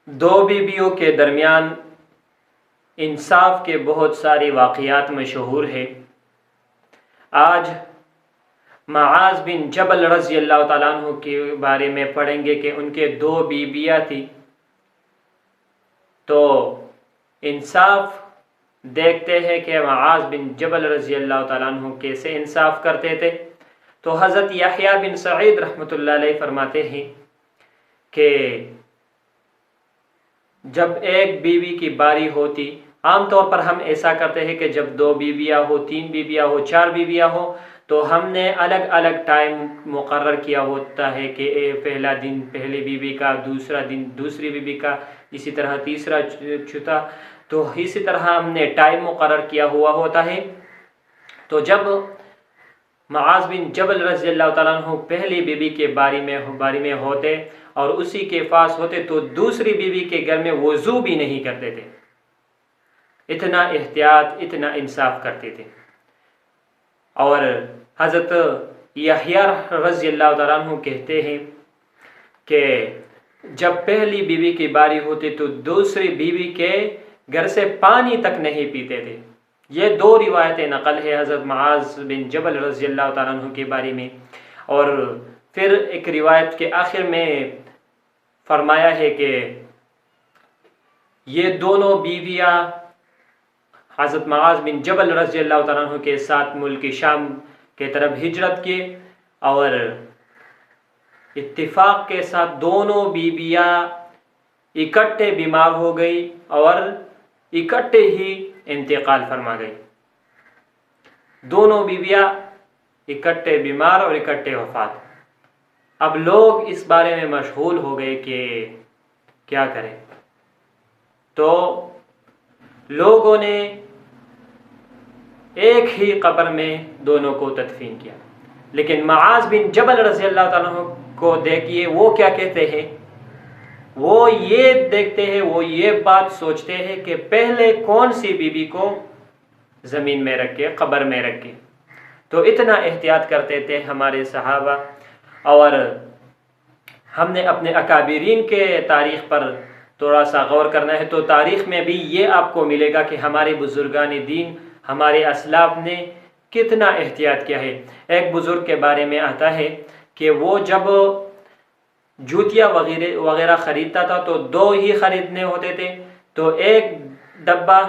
دو بیویوں کے درمیان انصاف کے بہت سارے واقعات مشہور ہیں۔ آج معاذ بن جبل رضی اللہ تعالیٰ عنہ کے بارے میں پڑھیں گے کہ ان کے دو بیویاں تھیں، تو انصاف دیکھتے ہیں کہ معاذ بن جبل رضی اللہ تعالیٰ عنہ کیسے انصاف کرتے تھے۔ تو حضرت یحییٰ بن سعید رحمۃ اللہ علیہ فرماتے ہیں کہ جب ایک بیوی کی باری ہوتی، عام طور پر ہم ایسا کرتے ہیں کہ جب دو بیویاں ہو، تین بیویاں ہو، چار بیویاں ہو، تو ہم نے الگ الگ ٹائم مقرر کیا ہوتا ہے کہ پہلا دن پہلی بیوی کا، دوسرا دن دوسری بیوی کا، اسی طرح تیسرا چوتھا، تو اسی طرح ہم نے ٹائم مقرر کیا ہوا ہوتا ہے۔ تو جب معاذ بن جبل رضی اللہ تعالیٰ عنہ پہلی بیوی کے باری میں ہوتے اور اسی کے پاس ہوتے، تو دوسری بیوی کے گھر میں وضو بھی نہیں کرتے تھے، اتنا احتیاط، اتنا انصاف کرتے تھے۔ اور حضرت یحییٰ رضی اللہ تعالیٰ عنہ کہتے ہیں کہ جب پہلی بیوی کی باری ہوتی تو دوسری بیوی کے گھر سے پانی تک نہیں پیتے تھے۔ یہ دو روایتیں نقل ہے حضرت معاذ بن جبل رضی اللہ تعالیٰ عنہ کے بارے میں۔ اور پھر ایک روایت کے آخر میں فرمایا ہے کہ یہ دونوں بیویاں حضرت معاذ بن جبل رضی اللہ تعالیٰ عنہ کے ساتھ ملک شام کے طرف ہجرت کی، اور اتفاق کے ساتھ دونوں بیویاں اکٹھے بیمار ہو گئی اور اکٹھے ہی انتقال فرما گئی۔ دونوں بیویاں اکٹھے بیمار اور اکٹھے وفات۔ اب لوگ اس بارے میں مشغول ہو گئے کہ کیا کریں، تو لوگوں نے ایک ہی قبر میں دونوں کو تدفین کیا۔ لیکن معاذ بن جبل رضی اللہ تعالیٰ عنہ کو دیکھیے، وہ کیا کہتے ہیں، وہ یہ دیکھتے ہیں، وہ یہ بات سوچتے ہیں کہ پہلے کون سی بیوی کو زمین میں رکھے، قبر میں رکھے۔ تو اتنا احتیاط کرتے تھے ہمارے صحابہ۔ اور ہم نے اپنے اکابرین کے تاریخ پر تھوڑا سا غور کرنا ہے، تو تاریخ میں بھی یہ آپ کو ملے گا کہ ہمارے بزرگان دین، ہمارے اسلاف نے کتنا احتیاط کیا ہے۔ ایک بزرگ کے بارے میں آتا ہے کہ وہ جب جوتیاں وغیرہ خریدتا تھا تو دو ہی خریدنے ہوتے تھے، تو ایک ڈبہ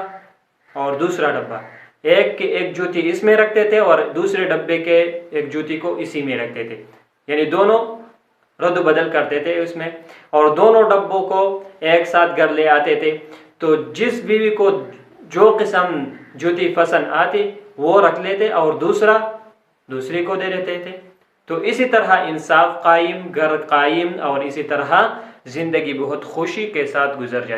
اور دوسرا ڈبہ، ایک جوتی اس میں رکھتے تھے اور دوسرے ڈبے کے ایک جوتی کو اسی میں رکھتے تھے، یعنی دونوں رد و بدل کرتے تھے اس میں، اور دونوں ڈبوں کو ایک ساتھ گھر لے آتے تھے۔ تو جس بیوی کو جو قسم جوتی پسند آتی وہ رکھ لیتے اور دوسری کو دے دیتے تھے۔ تو اسی طرح انصاف قائم، گھر قائم، اور اسی طرح زندگی بہت خوشی کے ساتھ گزر جاتی۔